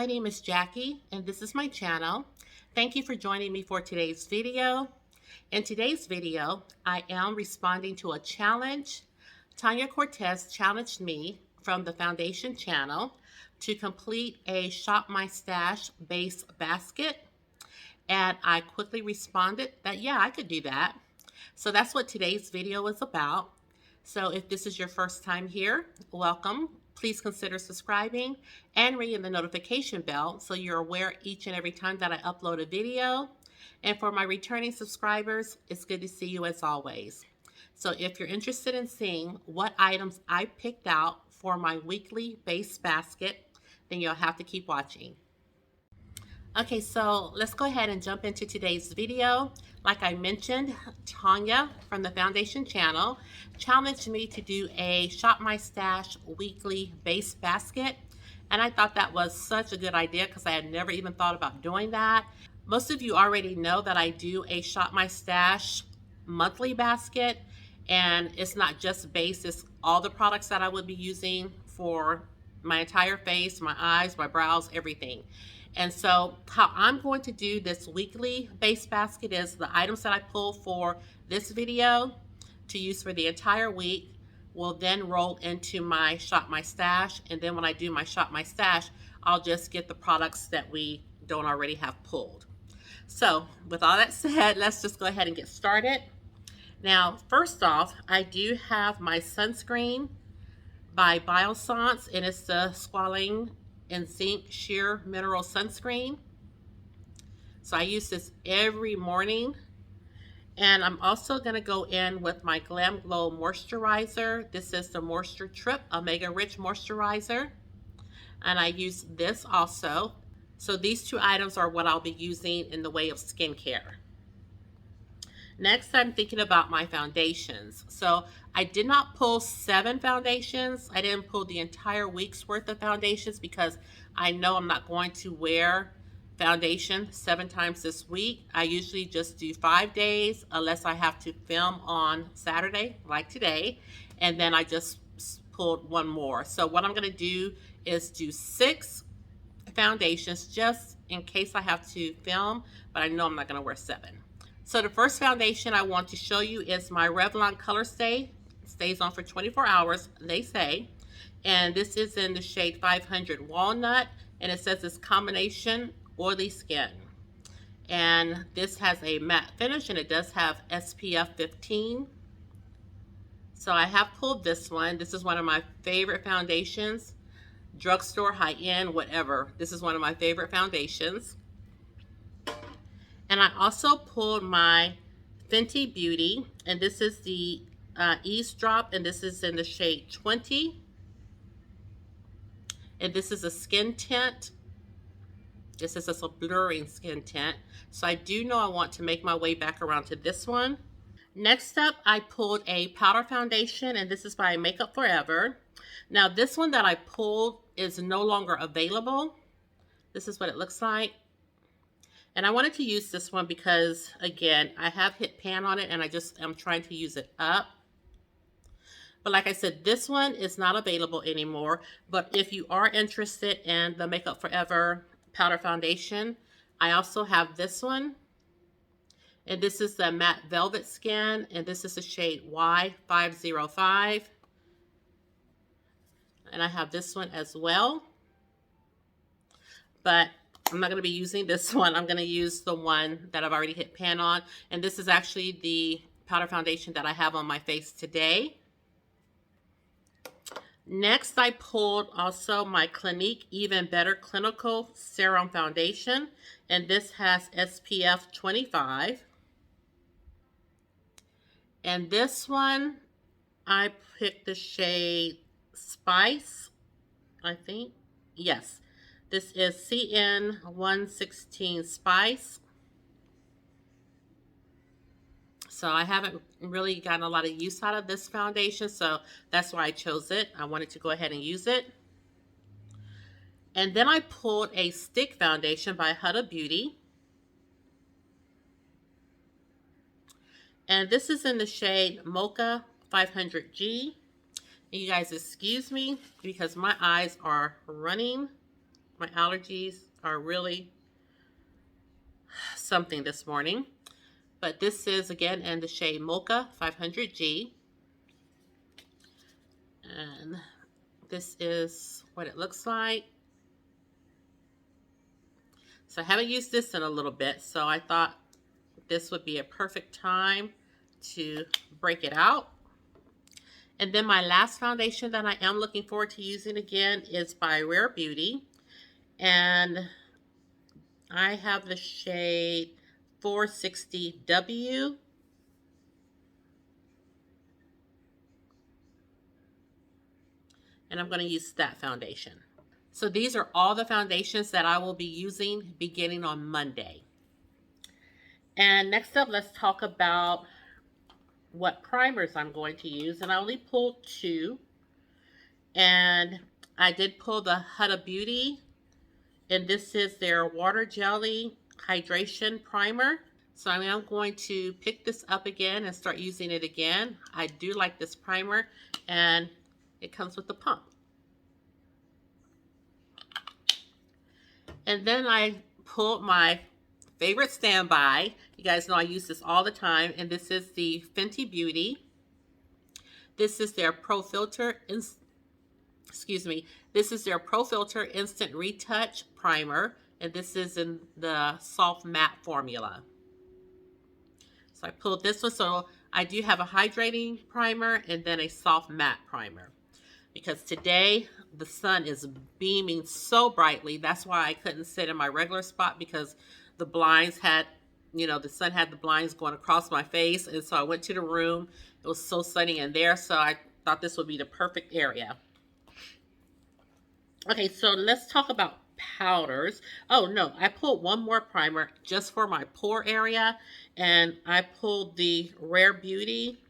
my name is Jackie and this is my channel. Thank you for joining me for today's video. In today's video, I am responding to a challenge. Tonja Cortez challenged me from the Foundation channel to complete a Shop My Stash base basket. And I quickly responded that, yeah, I could do that. So that's what today's video is about. So if this is your first time here, welcome. Please consider subscribing and ringing the notification bell so you're aware each and every time that I upload a video. And for my returning subscribers, it's good to see you as always. So if you're interested in seeing what items I picked out for my weekly base basket, then you'll have to keep watching. Okay, so let's go ahead and jump into today's video. Like I mentioned, Tanya from the Foundation channel challenged me to do a Shop My Stash weekly base basket. And I thought that was such a good idea because I had never even thought about doing that. Most of you already know that I do a Shop My Stash monthly basket. And it's not just base, it's all the products that I would be using for my entire face, my eyes, my brows, everything. And so how I'm going to do this weekly base basket is the items that I pull for this video to use for the entire week will then roll into my Shop My Stash. And then when I do my Shop My Stash, I'll just get the products that we don't already have pulled. So with all that said, let's just go ahead and get started. Now, first off, I do have my sunscreen by Biossance, and it's the Squalane and Zinc Sheer Mineral Sunscreen. So I use this every morning. And I'm also going to go in with my Glam Glow Moisturizer. This is the Moisture Trip Omega Rich Moisturizer. And I use this also. So these two items are what I'll be using in the way of skincare. Next, I'm thinking about my foundations. So I did not pull 7 foundations. I didn't pull the entire week's worth of foundations because I know I'm not going to wear foundation 7 times this week. I usually just do 5 days unless I have to film on Saturday, like today. And then I just pulled one more. So what I'm going to do is do 6 foundations just in case I have to film, but I know I'm not going to wear 7. So the first foundation I want to show you is my Revlon Color Stay. It stays on for 24 hours, they say. And this is in the shade 500 Walnut. And it says it's combination oily skin. And this has a matte finish and it does have SPF 15. So I have pulled this one. This is one of my favorite foundations. Drugstore, high-end, whatever. This is one of my favorite foundations. And I also pulled my Fenty Beauty, and this is the Eaze Drop, and this is in the shade 20. And this is a skin tint. This is a blurring skin tint. So I do know I want to make my way back around to this one. Next up, I pulled a powder foundation, and this is by Makeup Forever. Now, this one that I pulled is no longer available. This is what it looks like. And I wanted to use this one because, again, I have hit pan on it and I'm trying to use it up. But like I said, this one is not available anymore. But if you are interested in the Makeup Forever powder foundation, I also have this one. And this is the Matte Velvet Skin. And this is the shade Y505. And I have this one as well. But I'm not going to be using this one. I'm going to use the one that I've already hit pan on. And this is actually the powder foundation that I have on my face today. Next, I pulled also my Clinique Even Better Clinical Serum Foundation. And this has SPF 25. And this one, I picked the shade Spice, I think. Yes. This is CN116 Spice. So I haven't really gotten a lot of use out of this foundation, so that's why I chose it. I wanted to go ahead and use it. And then I pulled a stick foundation by Huda Beauty. And this is in the shade Mocha 500G. And you guys excuse me because my eyes are running. My allergies are really something this morning. But this is, again, in the shade Mocha 500G. And this is what it looks like. So I haven't used this in a little bit, so I thought this would be a perfect time to break it out. And then my last foundation that I am looking forward to using again is by Rare Beauty. And I have the shade 460W. And I'm going to use that foundation. So these are all the foundations that I will be using beginning on Monday. And next up, let's talk about what primers I'm going to use. And I only pulled 2. And I did pull the Huda Beauty. And this is their Water Jelly Hydration Primer. So I am going to pick this up again and start using it again. I do like this primer, and it comes with the pump. And then I pulled my favorite standby. You guys know I use this all the time, and this is the Fenty Beauty. This is their Pro Filt'r, this is their Pro Filt'r Instant Retouch Primer, and this is in the soft matte formula. So I pulled this one. So I do have a hydrating primer and then a soft matte primer. Because today the sun is beaming so brightly. That's why I couldn't sit in my regular spot, because the blinds had, the sun had the blinds going across my face. And so I went to the room. It was so sunny in there. So I thought this would be the perfect area. Okay, so let's talk about powders. Oh no, I pulled one more primer just for my pore area, and I pulled the Rare Beauty,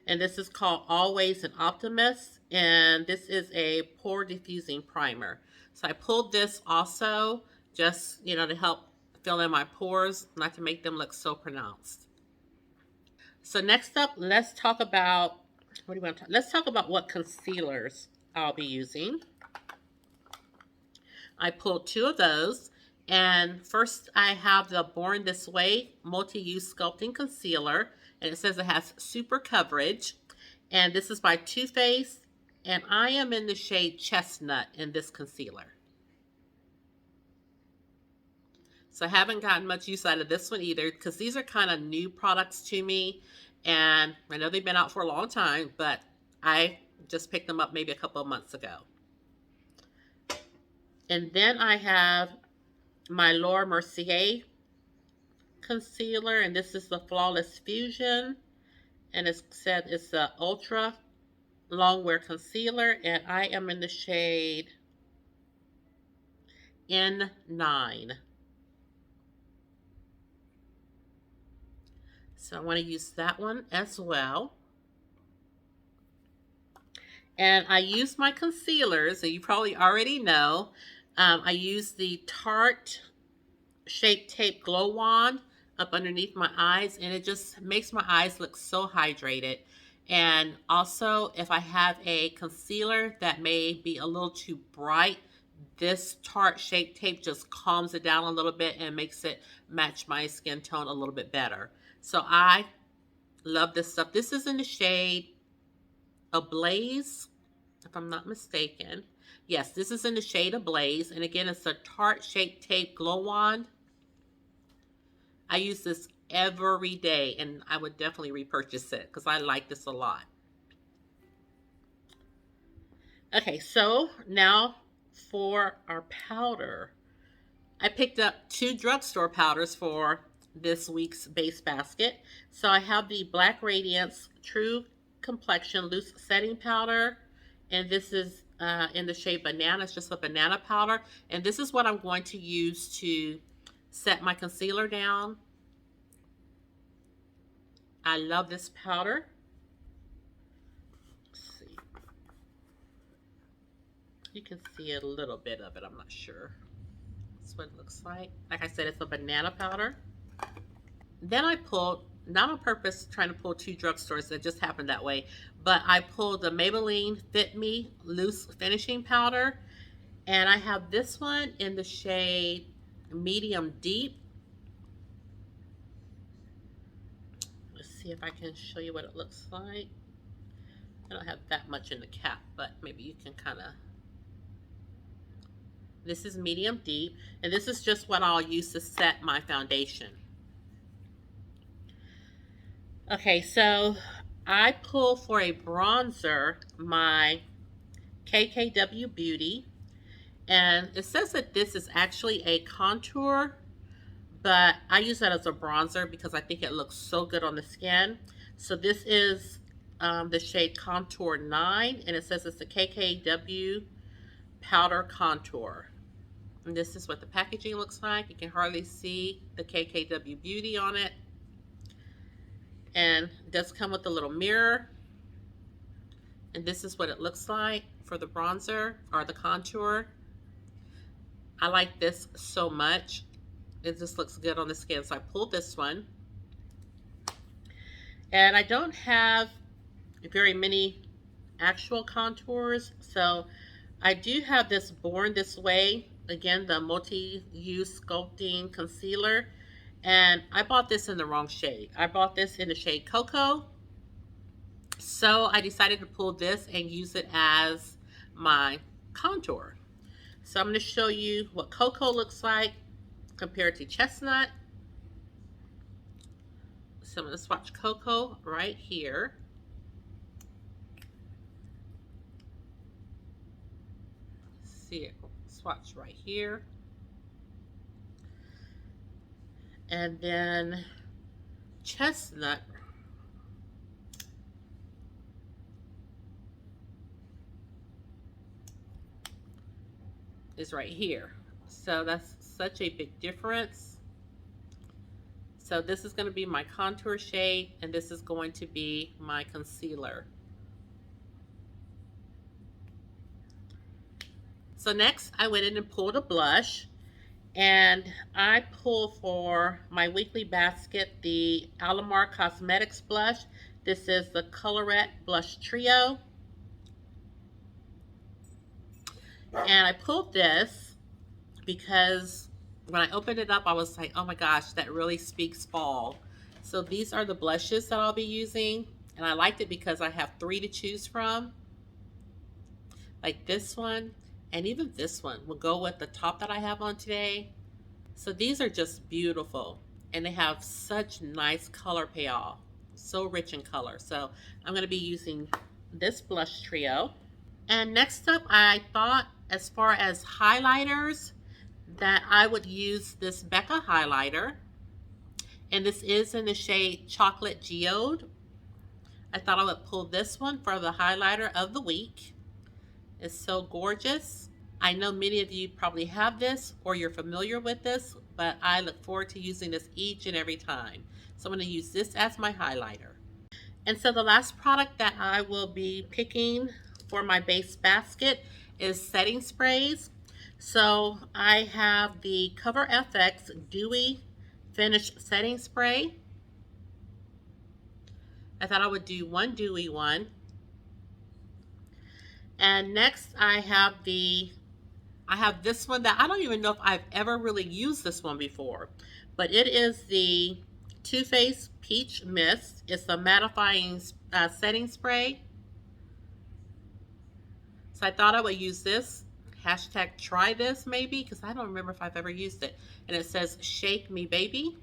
and this is called Always an Optimist, and this is a pore diffusing primer. So I pulled this also just, to help fill in my pores, not to make them look so pronounced. So next up, let's talk about, let's talk about what concealers I'll be using. I pulled 2 of those, and first I have the Born This Way Multi-Use Sculpting Concealer, and it says it has super coverage, and this is by Too Faced, and I am in the shade Chestnut in this concealer. So I haven't gotten much use out of this one either, because these are kind of new products to me, and I know they've been out for a long time, but I just picked them up maybe a couple of months ago. And then I have my Laura Mercier concealer, and this is the Flawless Fusion, and it said it's the Ultra Longwear concealer, and I am in the shade N9. So I want to use that one as well. And I use my concealers, so you probably already know. I use the Tarte Shape Tape Glow Wand up underneath my eyes, and it just makes my eyes look so hydrated. And also, if I have a concealer that may be a little too bright, this Tarte Shape Tape just calms it down a little bit and makes it match my skin tone a little bit better. So I love this stuff. This is in the shade Ablaze, if I'm not mistaken. Yes, this is in the shade Ablaze, and again, it's a Tarte Shape Tape Glow Wand. I use this every day, and I would definitely repurchase it because I like this a lot. Okay, so now for our powder. I picked up 2 drugstore powders for this week's base basket. So I have the Black Radiance True Complexion Loose Setting Powder, and this is in the shade Banana. It's just a banana powder, and this is what I'm going to use to set my concealer down. I love this powder. Let's see. You can see a little bit of it, I'm not sure. That's what it looks like. Like I said, it's a banana powder. Then I pulled, not on purpose trying to pull 2 drugstores, it just happened that way, but I pulled the Maybelline Fit Me Loose Finishing Powder, And I have this one in the shade Medium Deep. Let's see if I can show you what it looks like. I don't have that much in the cap, but maybe you can kind of. This is Medium Deep, and this is just what I'll use to set my foundation. Okay, so I pull for a bronzer my KKW Beauty, and it says that this is actually a contour, but I use that as a bronzer because I think it looks so good on the skin. So this is the shade Contour 9, and it says it's the KKW Powder Contour. And this is what the packaging looks like. You can hardly see the KKW Beauty on it. And it does come with a little mirror. And this is what it looks like for the bronzer or the contour. I like this so much. It just looks good on the skin. So I pulled this one. And I don't have very many actual contours. So I do have this Born This Way. Again, the multi-use sculpting concealer. And I bought this in the wrong shade. I bought this in the shade Cocoa. So I decided to pull this and use it as my contour. So I'm going to show you what Cocoa looks like compared to Chestnut. So I'm going to swatch Cocoa right here. See it swatch right here. And then Chestnut is right here. So that's such a big difference. So this is going to be my contour shade, and this is going to be my concealer. So next I went in and pulled a blush, and I pulled for my weekly basket the Alamar Cosmetics blush. This is the Colorette Blush Trio. And I pulled this because when I opened it up, I was like, oh my gosh, that really speaks fall. So these are the blushes that I'll be using. And I liked it because I have 3 to choose from. Like this one, and even this one will go with the top that I have on today. So these are just beautiful. And they have such nice color payoff. So rich in color. So I'm going to be using this blush trio. And next up, I thought as far as highlighters that I would use this Becca highlighter. And this is in the shade Chocolate Geode. I thought I would pull this one for the highlighter of the week. It's so gorgeous. I know many of you probably have this or you're familiar with this, but I look forward to using this each and every time. So I'm going to use this as my highlighter. And so the last product that I will be picking for my base basket is setting sprays. So I have the Cover FX Dewy Finish Setting Spray. I thought I would do one dewy one. And next I have this one that I don't even know if I've ever really used this one before, but it is the Too Faced Peach Mist. It's a mattifying setting spray. So I thought I would use this. Hashtag try this maybe, because I don't remember if I've ever used it. And it says shake me baby.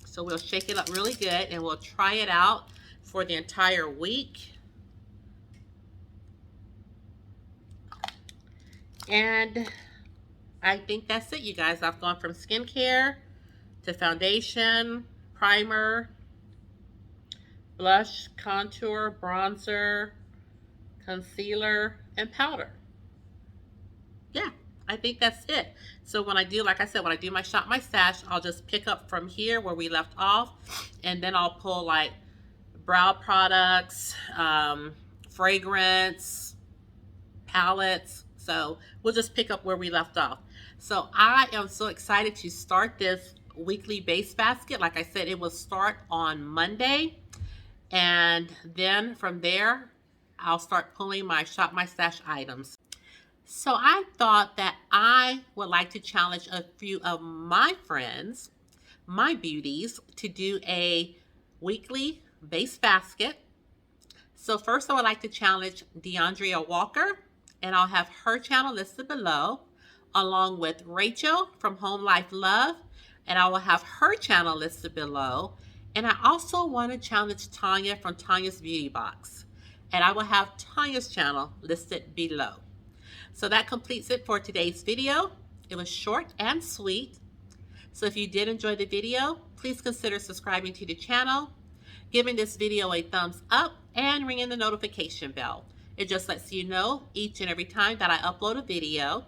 So we'll shake it up really good and we'll try it out for the entire week. And I think that's it, you guys. I've gone from skincare to foundation, primer, blush, contour, bronzer, concealer, and powder. Yeah, I think that's it. So when I do, like I said, when I do my Shop My Stash, I'll just pick up from here where we left off, and then I'll pull like brow products, fragrance, palettes. So we'll just pick up where we left off. So I am so excited to start this weekly base basket. Like I said, it will start on Monday. And then from there, I'll start pulling my Shop My Stash items. So I thought that I would like to challenge a few of my friends, my beauties, to do a weekly base basket. So first I would like to challenge DeOndrea Walker, and I'll have her channel listed below, along with Rachael from Home Life Love, and I will have her channel listed below. And I also want to challenge Tanya from Tanya's Beauty Box, and I will have Tanya's channel listed below. So that completes it for today's video. It was short and sweet. So if you did enjoy the video, please consider subscribing to the channel, giving this video a thumbs up, and ringing the notification bell. It just lets you know each and every time that I upload a video.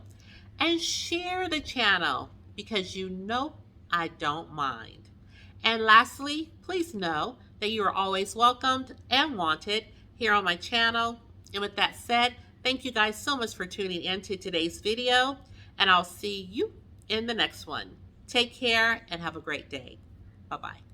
And share the channel because you know I don't mind. And lastly, please know that you are always welcomed and wanted here on my channel. And with that said, thank you guys so much for tuning in to today's video, and I'll see you in the next one. Take care and have a great day. Bye-bye.